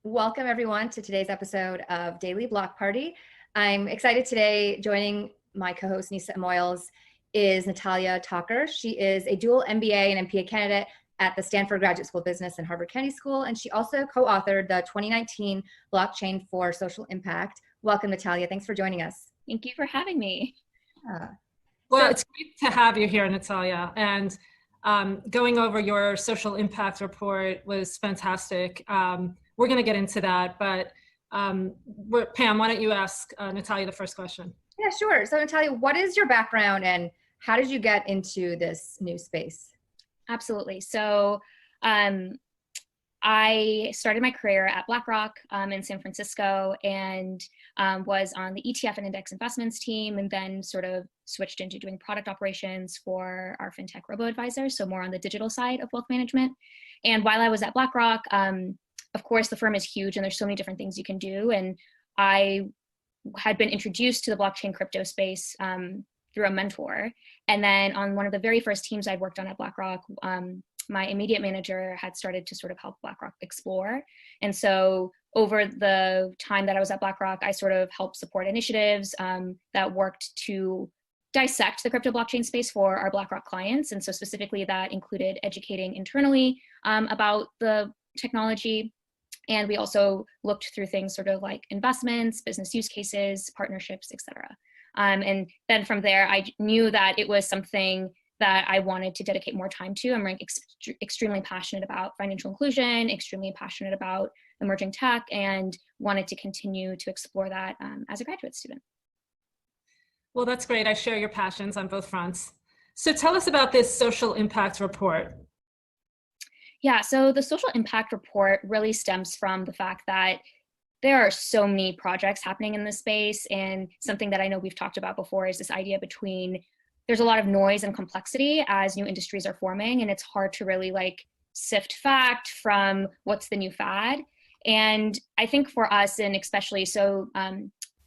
Welcome everyone to today's episode of Daily Block Party. I'm excited today. Joining my co-host Nisa Moyles is Natalya Thakur. She is a dual MBA and MPA candidate at the Stanford Graduate School of Business and Harvard Kennedy School, and she also co-authored the 2019 Blockchain for Social Impact. Welcome, Natalya. Thanks for joining us. Thank you for having me. Well, it's great to have you here, Natalya. And going over your social impact report was fantastic. We're going to get into that, but Pam, why don't you ask Natalya the first question? Yeah, sure. So Natalya, what is your background and how did you get into this new space? Absolutely. So I started my career at BlackRock in San Francisco and was on the ETF and index investments team, and then sort of switched into doing product operations for our fintech robo-advisor, so more on the digital side of wealth management. And while I was at BlackRock, of course, the firm is huge and there's so many different things you can do. And I had been introduced to the blockchain crypto space through a mentor. And then on one of the very first teams I'd worked on at BlackRock, my immediate manager had started to sort of help BlackRock explore. And so over the time that I was at BlackRock, I sort of helped support initiatives that worked to dissect the crypto blockchain space for our BlackRock clients. And so specifically that included educating internally about the technology. And we also looked through things sort of like investments, business use cases, partnerships, et cetera. And then from there, I knew that it was something that I wanted to dedicate more time to. I'm extremely passionate about financial inclusion, extremely passionate about emerging tech, and wanted to continue to explore that as a graduate student. Well, that's great. I share your passions on both fronts. So tell us about this social impact report. Yeah, so the social impact report really stems from the fact that there are so many projects happening in this space, and something that I know we've talked about before is this idea between there's a lot of noise and complexity as new industries are forming, and it's hard to really like sift fact from what's the new fad. And I think for us, and especially so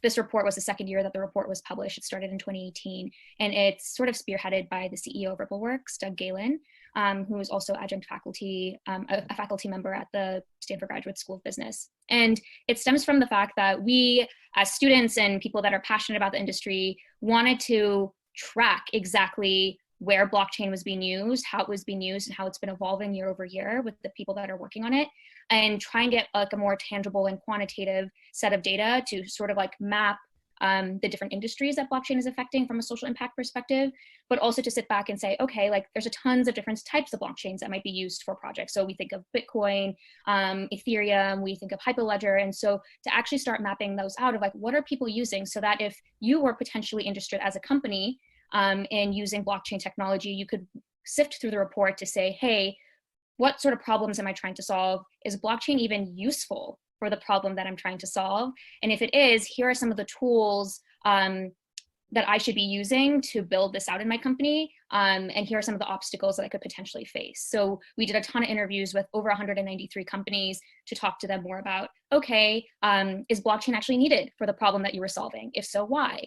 this report was the second year that the report was published. It started in 2018, and it's sort of spearheaded by the CEO of RippleWorks, Doug Galen, who is also adjunct faculty, a faculty member at the Stanford Graduate School of Business. And it stems from the fact that we, as students and people that are passionate about the industry, wanted to track exactly where blockchain was being used, how it was being used, and how it's been evolving year over year with the people that are working on it, and try and get like a more tangible and quantitative set of data to sort of like map the different industries that blockchain is affecting from a social impact perspective, but also to sit back and say, okay, like there's a tons of different types of blockchains that might be used for projects. So we think of Bitcoin, Ethereum, we think of Hyperledger. And so to actually start mapping those out of like, what are people using, so that if you were potentially interested as a company in using blockchain technology, you could sift through the report to say, hey, what sort of problems am I trying to solve? Is blockchain even useful for the problem that I'm trying to solve? And if it is, here are some of the tools that I should be using to build this out in my company. And here are some of the obstacles that I could potentially face. So we did a ton of interviews with over 193 companies to talk to them more about, okay, is blockchain actually needed for the problem that you were solving? If so, why?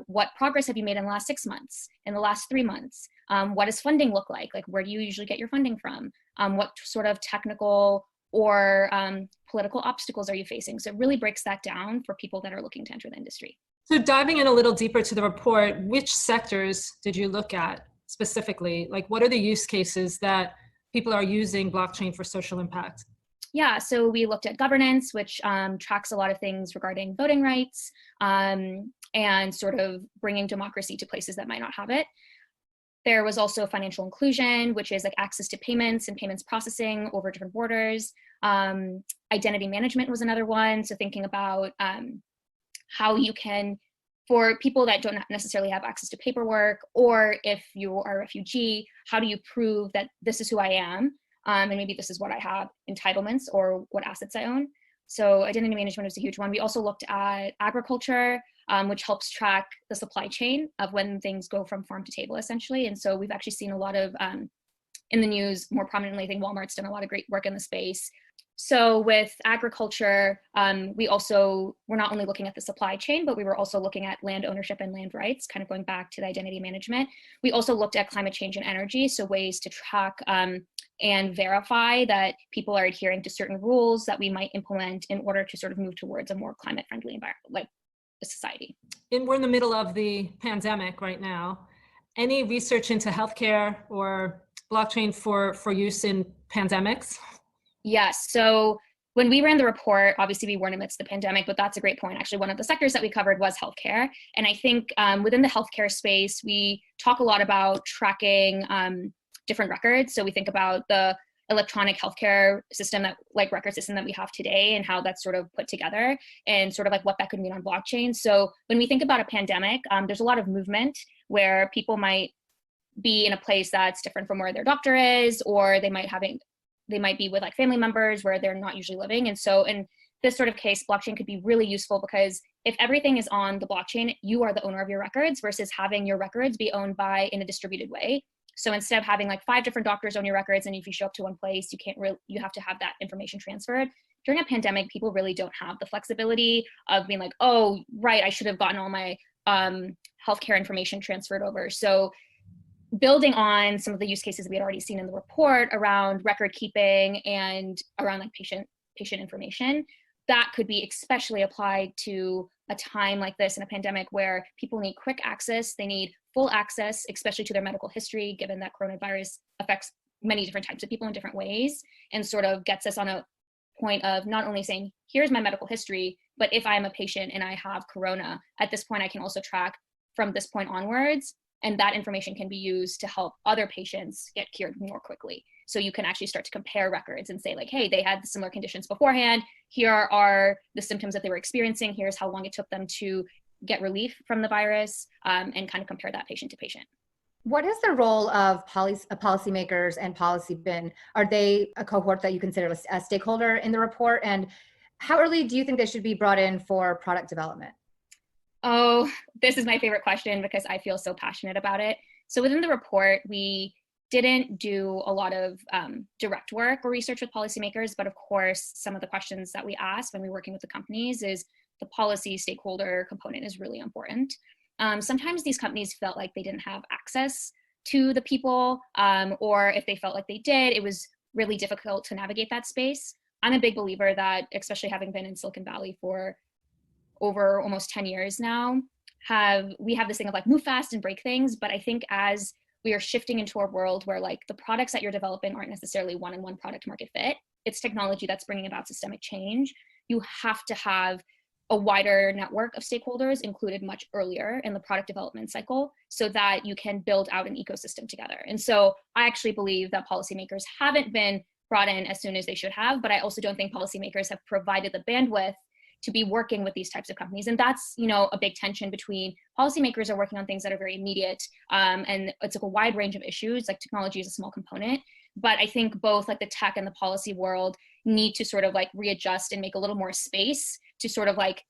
What progress have you made in the last 6 months, in the last 3 months? What does funding look like? Like, where do you usually get your funding from? What sort of technical or political obstacles are you facing? So it really breaks that down for people that are looking to enter the industry. So diving in a little deeper to the report, which sectors did you look at specifically? Like, what are the use cases that people are using blockchain for social impact? Yeah, so we looked at governance, which tracks a lot of things regarding voting rights and sort of bringing democracy to places that might not have it. There was also financial inclusion, which is like access to payments and payments processing over different borders. Identity management was another one. So thinking about how you can, for people that don't necessarily have access to paperwork, or if you are a refugee, how do you prove that this is who I am? And maybe this is what I have, entitlements, or what assets I own. So identity management was a huge one. We also looked at agriculture, which helps track the supply chain of when things go from farm to table, essentially. And so we've actually seen a lot of, in the news, more prominently, I think Walmart's done a lot of great work in the space, So with agriculture, we're not only looking at the supply chain, but we were also looking at land ownership and land rights, kind of going back to the identity management. We also looked at climate change and energy, so ways to track and verify that people are adhering to certain rules that we might implement in order to sort of move towards a more climate-friendly environment, like a society. And we're in the middle of the pandemic right now. Any research into healthcare or blockchain for use in pandemics? Yes. So when we ran the report, obviously we weren't amidst the pandemic, but that's a great point. Actually, one of the sectors that we covered was healthcare. And I think within the healthcare space, we talk a lot about tracking different records. So we think about the electronic healthcare system record system that we have today and how that's sort of put together and sort of like what that could mean on blockchain. So when we think about a pandemic, there's a lot of movement where people might be in a place that's different from where their doctor is, or they might be with like family members where they're not usually living. And so in this sort of case, blockchain could be really useful because if everything is on the blockchain, you are the owner of your records versus having your records be owned by in a distributed way. So instead of having like 5 different doctors own your records, and if you show up to one place, you have to have that information transferred. During a pandemic, people really don't have the flexibility of being like, oh, right, I should have gotten all my healthcare information transferred over. So building on some of the use cases we had already seen in the report around record keeping and around like patient information, that could be especially applied to a time like this in a pandemic where people need quick access, they need full access, especially to their medical history, given that coronavirus affects many different types of people in different ways, and sort of gets us on a point of not only saying, here's my medical history, but if I'm a patient and I have corona, at this point I can also track from this point onwards, and that information can be used to help other patients get cured more quickly. So you can actually start to compare records and say like, hey, they had similar conditions beforehand. Here are the symptoms that they were experiencing. Here's how long it took them to get relief from the virus, and kind of compare that patient to patient. What is the role of policymakers and policy been? Are they a cohort that you consider a stakeholder in the report? And how early do you think they should be brought in for product development? Oh, this is my favorite question because I feel so passionate about it. So within the report, we didn't do a lot of direct work or research with policymakers, but of course, some of the questions that we asked when we were working with the companies is the policy stakeholder component is really important. Sometimes these companies felt like they didn't have access to the people, or if they felt like they did, it was really difficult to navigate that space. I'm a big believer that, especially having been in Silicon Valley for over almost 10 years now, we have this thing of like move fast and break things. But I think as we are shifting into a world where like the products that you're developing aren't necessarily one-on-one product market fit, it's technology that's bringing about systemic change. You have to have a wider network of stakeholders included much earlier in the product development cycle so that you can build out an ecosystem together. And so I actually believe that policymakers haven't been brought in as soon as they should have, but I also don't think policymakers have provided the bandwidth to be working with these types of companies. And that's, a big tension between policymakers are working on things that are very immediate, and it's like a wide range of issues, like technology is a small component. But I think both like the tech and the policy world need to sort of like readjust and make a little more space to sort of like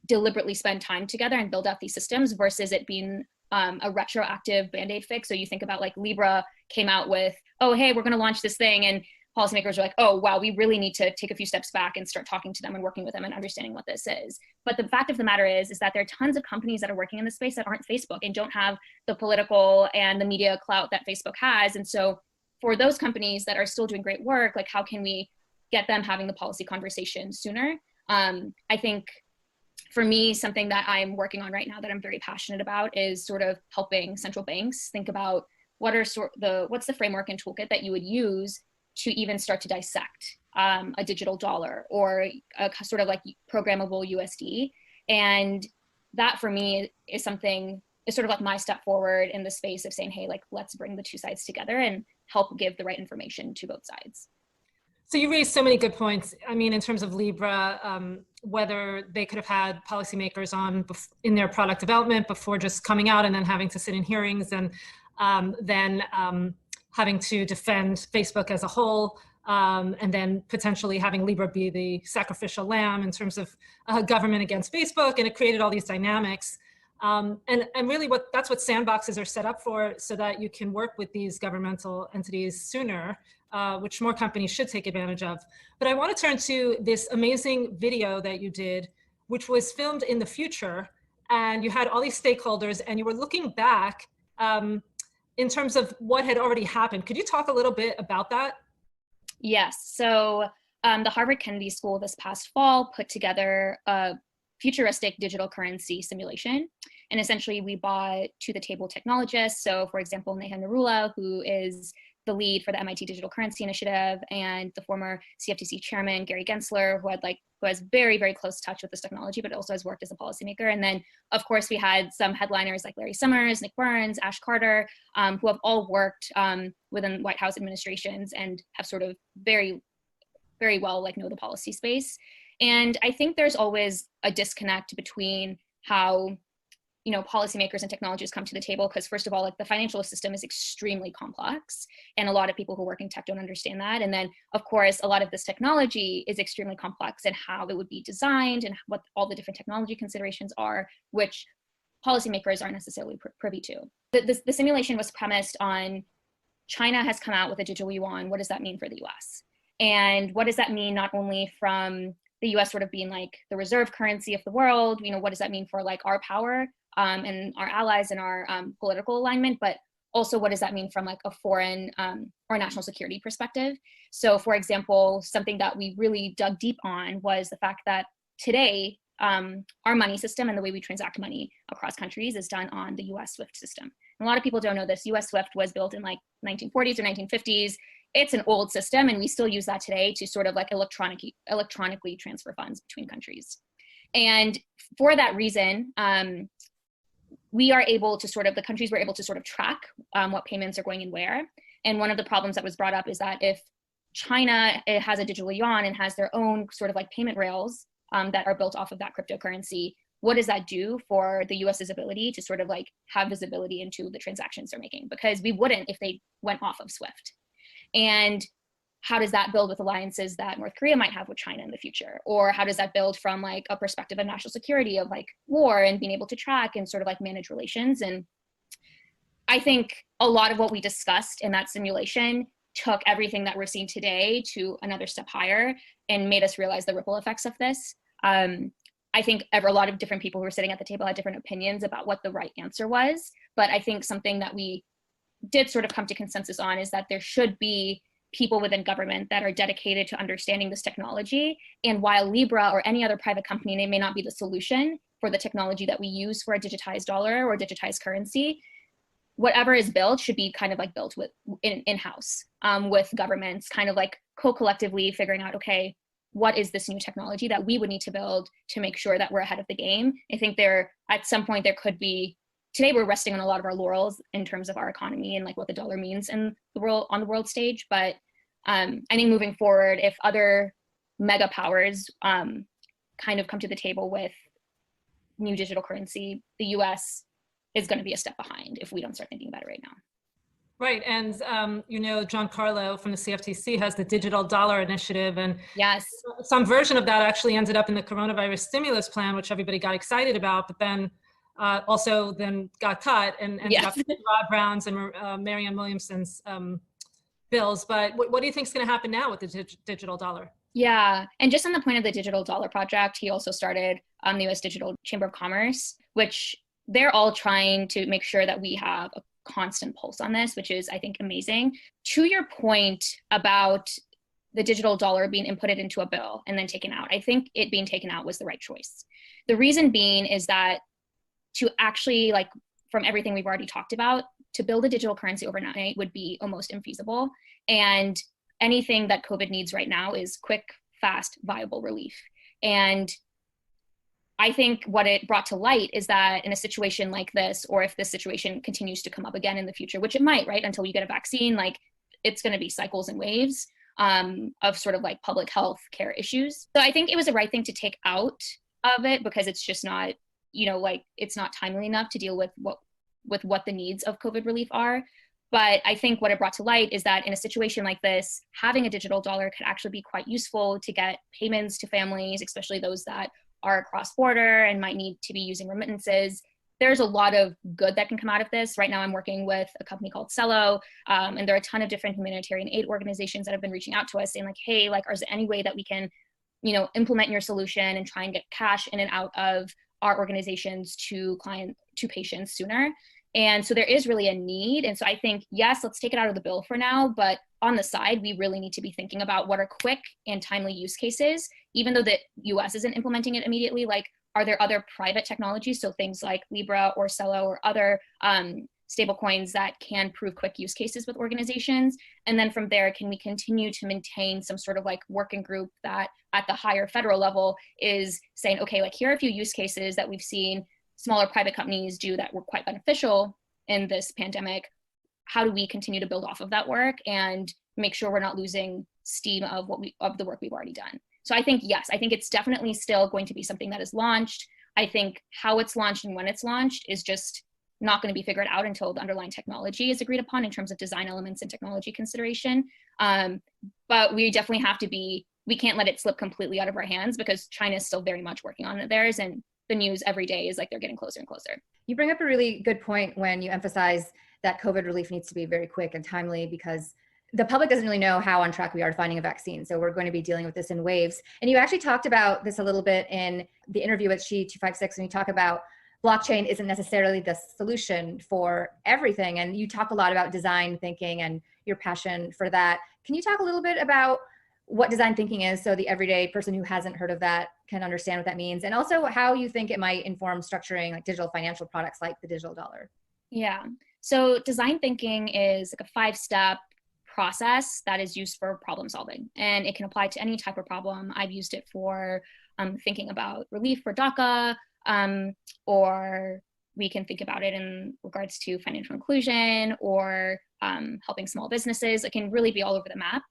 deliberately spend time together and build out these systems versus it being a retroactive Band-Aid fix. So you think about like Libra came out with, oh, hey, we're going to launch this thing. And policymakers are like, oh, wow, we really need to take a few steps back and start talking to them and working with them and understanding what this is. But the fact of the matter is that there are tons of companies that are working in this space that aren't Facebook and don't have the political and the media clout that Facebook has. And so for those companies that are still doing great work, like how can we get them having the policy conversation sooner? I think for me, something that I'm working on right now that I'm very passionate about is sort of helping central banks think about what's the framework and toolkit that you would use to even start to dissect a digital dollar or a sort of like programmable USD. And that for me is sort of like my step forward in the space of saying, hey, like, let's bring the two sides together and help give the right information to both sides. So you raised so many good points. I mean, in terms of Libra, whether they could have had policymakers on in their product development before just coming out and then having to sit in hearings and then having to defend Facebook as a whole, and then potentially having Libra be the sacrificial lamb in terms of government against Facebook, and it created all these dynamics. And really that's what sandboxes are set up for, so that you can work with these governmental entities sooner which more companies should take advantage of. But I want to turn to this amazing video that you did, which was filmed in the future, and you had all these stakeholders, and you were looking back in terms of what had already happened. Could you talk a little bit about that? Yes. So the Harvard Kennedy School this past fall put together a futuristic digital currency simulation. And essentially we brought to the table technologists. So for example, Neha Narula, who is the lead for the MIT Digital Currency Initiative, and the former CFTC chairman, Gary Gensler, who has very, very close touch with this technology, but also has worked as a policymaker. And then, of course, we had some headliners like Larry Summers, Nick Burns, Ash Carter, who have all worked within White House administrations and have sort of very, very well know the policy space. And I think there's always a disconnect between how policymakers and technologists come to the table, because first of all, the financial system is extremely complex, and a lot of people who work in tech don't understand that. And then, of course, a lot of this technology is extremely complex, and how it would be designed and what all the different technology considerations are, which policymakers aren't necessarily privy to. The simulation was premised on China has come out with a digital yuan. What does that mean for the US? And what does that mean not only from the US sort of being the reserve currency of the world, what does that mean for our power and our allies and our political alignment, but also what does that mean from a foreign or national security perspective? So for example, something that we really dug deep on was the fact that today, our money system and the way we transact money across countries is done on the US SWIFT system. And a lot of people don't know this. US SWIFT was built in 1940s or 1950s. It's an old system, and we still use that today to sort of electronically transfer funds between countries. And for that reason, we are able to the countries were able to track what payments are going in where. And one of the problems that was brought up is that if China has a digital yuan and has their own payment rails that are built off of that cryptocurrency, what does that do for the US's ability to have visibility into the transactions they're making? Because we wouldn't if they went off of SWIFT. And how does that build with alliances that North Korea might have with China in the future? Or how does that build from a perspective of national security, of war and being able to track and manage relations? And I think a lot of what we discussed in that simulation took everything that we're seeing today to another step higher and made us realize the ripple effects of this. I think a lot of different people who were sitting at the table had different opinions about what the right answer was. But I think something that we did come to consensus on is that there should be people within government that are dedicated to understanding this technology. And while Libra or any other private company may not be the solution for the technology that we use for a digitized dollar or digitized currency, whatever is built should be built in-house with governments co-collectively figuring out, okay, what is this new technology that we would need to build to make sure that we're ahead of the game? I think at some point there could be, today we're resting on a lot of our laurels in terms of our economy and what the dollar means in the world, on the world stage. But I think moving forward, if other mega powers come to the table with new digital currency, the US is going to be a step behind if we don't start thinking about it right now. Right. And, John Carlo from the CFTC has the Digital Dollar Initiative. And yes, some version of that actually ended up in the coronavirus stimulus plan, which everybody got excited about, but then also then got cut and ended up in Rod Brown's and Marianne Williamson's bills. But what do you think is going to happen now with the digital dollar? Yeah. And just on the point of the Digital Dollar Project, he also started the US Digital Chamber of Commerce, which they're all trying to make sure that we have a constant pulse on this, which is, I think, amazing. To your point about the digital dollar being inputted into a bill and then taken out, I think it being taken out was the right choice. The reason being is that to actually, from everything we've already talked about, to build a digital currency overnight would be almost infeasible. And anything that COVID needs right now is quick, fast, viable relief. And I think what it brought to light is that in a situation like this, or if this situation continues to come up again in the future, which it might, right, until we get a vaccine, it's going to be cycles and waves of public health care issues. So I think it was the right thing to take out of it, because it's just not, it's not timely enough to deal with what the needs of COVID relief are. But I think what it brought to light is that in a situation like this, having a digital dollar could actually be quite useful to get payments to families, especially those that are cross-border and might need to be using remittances, there's a lot of good that can come out of this. Right now, I'm working with a company called Cello, and there are a ton of different humanitarian aid organizations that have been reaching out to us saying like, hey, like, is there any way that we can, implement your solution and try and get cash in and out of our organizations to patients sooner? And so there is really a need. And so I think, yes, let's take it out of the bill for now, but on the side, we really need to be thinking about what are quick and timely use cases, even though the US isn't implementing it immediately. Like, are there other private technologies? So things like Libra or Cello or other stable coins that can prove quick use cases with organizations. And then from there, can we continue to maintain some sort of like working group that at the higher federal level is saying, okay, like here are a few use cases that we've seen smaller private companies do that were quite beneficial in this pandemic. How do we continue to build off of that work and make sure we're not losing steam of the work we've already done? So I think, yes, I think it's definitely still going to be something that is launched. I think how it's launched and when it's launched is just not going to be figured out until the underlying technology is agreed upon in terms of design elements and technology consideration. But we definitely have to we can't let it slip completely out of our hands because China is still very much working on theirs, and the news every day is like they're getting closer and closer. You bring up a really good point when you emphasize that COVID relief needs to be very quick and timely because the public doesn't really know how on track we are to finding a vaccine. So we're going to be dealing with this in waves. And you actually talked about this a little bit in the interview with She256, and you talk about blockchain isn't necessarily the solution for everything. And you talk a lot about design thinking and your passion for that. Can you talk a little bit about what design thinking is so the everyday person who hasn't heard of that can understand what that means? And also how you think it might inform structuring like digital financial products like the digital dollar? Yeah. So design thinking is like a 5-step process that is used for problem solving, and it can apply to any type of problem. I've used it for thinking about relief for DACA, or we can think about it in regards to financial inclusion or helping small businesses. It can really be all over the map.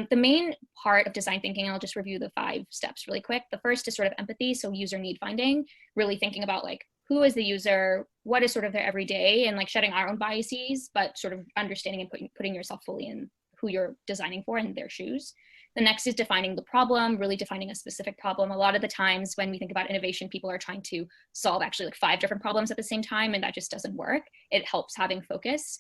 The main part of design thinking, I'll just review the 5 steps really quick. The first is sort of empathy, so user need finding, really thinking about like, who is the user, what is sort of their everyday, and like shedding our own biases, but sort of understanding and putting yourself fully in who you're designing for in their shoes. The next is defining the problem, really defining a specific problem. A lot of the times when we think about innovation, people are trying to solve actually like 5 different problems at the same time, and that just doesn't work. It helps having focus.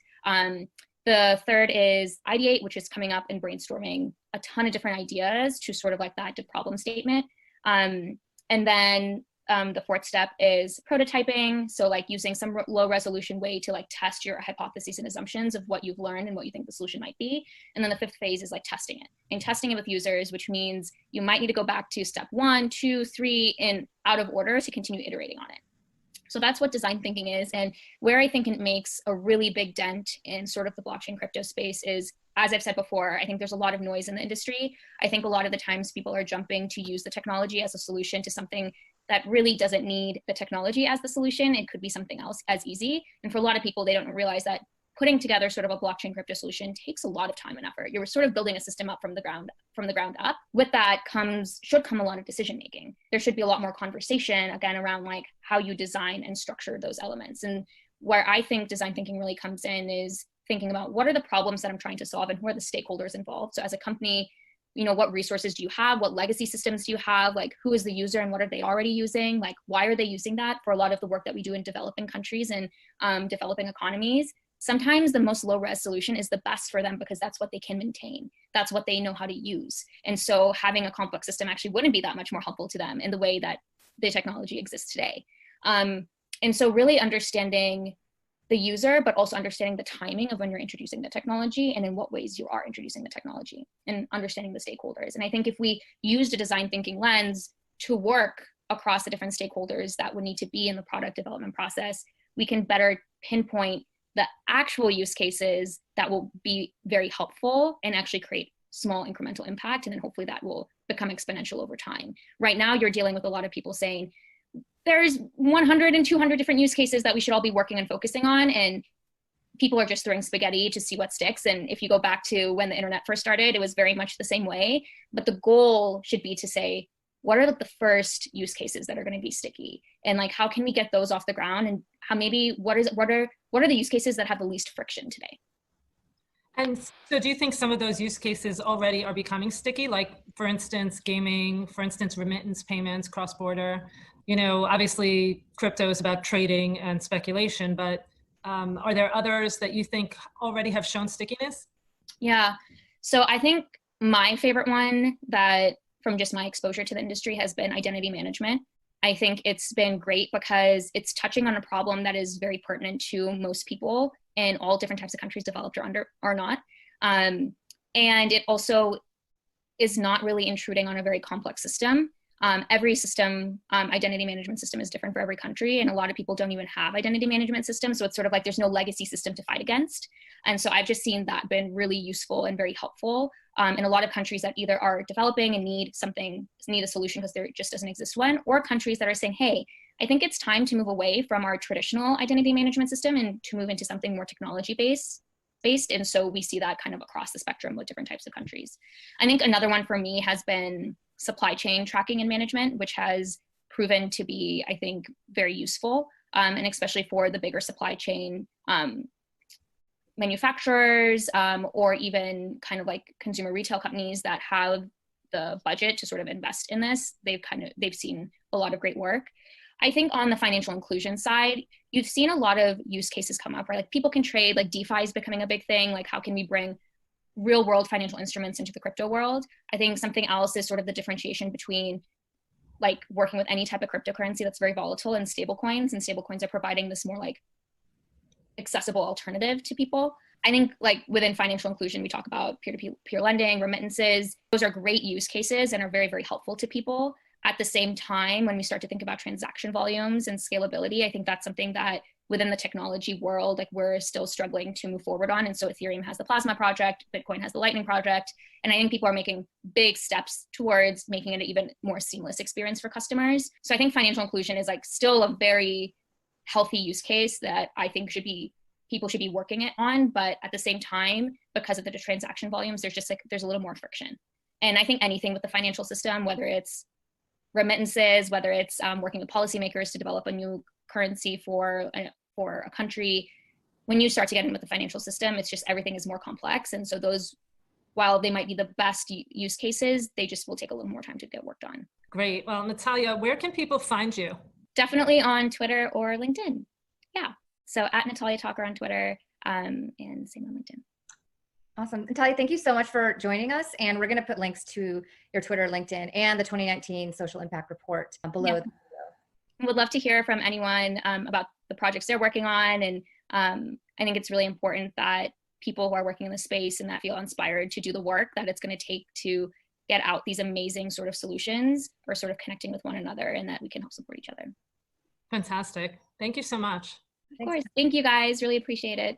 The third is ideate, which is coming up and brainstorming a ton of different ideas to sort of like that problem statement. And then the 4th step is prototyping. So like using some low resolution way to like test your hypotheses and assumptions of what you've learned and what you think the solution might be. And then the 5th phase is like testing it, and testing it with users, which means you might need to go back to step 1, 2, 3 in out of order to continue iterating on it. So that's what design thinking is. And where I think it makes a really big dent in sort of the blockchain crypto space is, as I've said before, I think there's a lot of noise in the industry. I think a lot of the times people are jumping to use the technology as a solution to something that really doesn't need the technology as the solution. It could be something else as easy. And for a lot of people, they don't realize that putting together sort of a blockchain crypto solution takes a lot of time and effort. You're sort of building a system up from the ground up. With that should come a lot of decision making. There should be a lot more conversation, again, around like how you design and structure those elements. And where I think design thinking really comes in is thinking about what are the problems that I'm trying to solve and who are the stakeholders involved. So as a company, what resources do you have? What legacy systems do you have? Like, who is the user and what are they already using? Like, why are they using that? For a lot of the work that we do in developing countries and developing economies, sometimes the most low-res solution is the best for them because that's what they can maintain. That's what they know how to use. And so having a complex system actually wouldn't be that much more helpful to them in the way that the technology exists today. And so really understanding the user, but also understanding the timing of when you're introducing the technology and in what ways you are introducing the technology, and understanding the stakeholders. And I think if we used a design thinking lens to work across the different stakeholders that would need to be in the product development process, we can better pinpoint the actual use cases that will be very helpful and actually create small incremental impact. And then hopefully that will become exponential over time. Right now, you're dealing with a lot of people saying, there's 100 and 200 different use cases that we should all be working and focusing on. And people are just throwing spaghetti to see what sticks. And if you go back to when the internet first started, it was very much the same way. But the goal should be to say, what are the first use cases that are going to be sticky? And like, how can we get those off the ground? And how maybe what are the use cases that have the least friction today? And so do you think some of those use cases already are becoming sticky? Like, for instance, gaming, for instance, remittance payments, cross-border? You know, obviously crypto is about trading and speculation, but are there others that you think already have shown stickiness? Yeah. So I think my favorite one that from just my exposure to the industry has been identity management. I think it's been great because it's touching on a problem that is very pertinent to most people in all different types of countries, developed or under or not. And it also is not really intruding on a very complex system. Every system, identity management system is different for every country, and a lot of people don't even have identity management systems. So it's sort of like there's no legacy system to fight against. And so I've just seen that been really useful and very helpful in a lot of countries that either are developing and need a solution because there just doesn't exist one, or countries that are saying, hey, I think it's time to move away from our traditional identity management system and to move into something more technology based. And so we see that kind of across the spectrum with different types of countries. I think another one for me has been supply chain tracking and management, which has proven to be, I think, very useful, and especially for the bigger supply chain manufacturers or even kind of like consumer retail companies that have the budget to sort of invest in this. They've seen a lot of great work. I think on the financial inclusion side, you've seen a lot of use cases come up, right? Like people can trade, like DeFi is becoming a big thing. Like how can we bring real world financial instruments into the crypto world? I think something else is sort of the differentiation between like working with any type of cryptocurrency that's very volatile and stablecoins are providing this more like accessible alternative to people. I think like within financial inclusion, we talk about peer-to-peer lending, remittances. Those are great use cases and are very, very helpful to people. At the same time, when we start to think about transaction volumes and scalability, I think that's something that within the technology world, like we're still struggling to move forward on. And so Ethereum has the Plasma project, Bitcoin has the Lightning project. And I think people are making big steps towards making it an even more seamless experience for customers. So I think financial inclusion is like still a very healthy use case that I think people should be working it on. But at the same time, because of the transaction volumes, there's a little more friction. And I think anything with the financial system, whether it's remittances, whether it's working with policymakers to develop a new currency for a country, when you start to get in with the financial system, it's just everything is more complex. And so those, while they might be the best use cases, they just will take a little more time to get worked on. Great. Well, Natalya, where can people find you? Definitely on Twitter or LinkedIn. Yeah. So at Natalya Thakur on Twitter and same on LinkedIn. Awesome. Natalya, thank you so much for joining us. And we're going to put links to your Twitter, LinkedIn, and the 2019 Social Impact Report below. Yeah. Would love to hear from anyone about the projects they're working on. And I think it's really important that people who are working in the space and that feel inspired to do the work that it's going to take to get out these amazing sort of solutions or sort of connecting with one another, and that we can help support each other. Fantastic. Thank you so much. Of course. Thank you guys. Really appreciate it.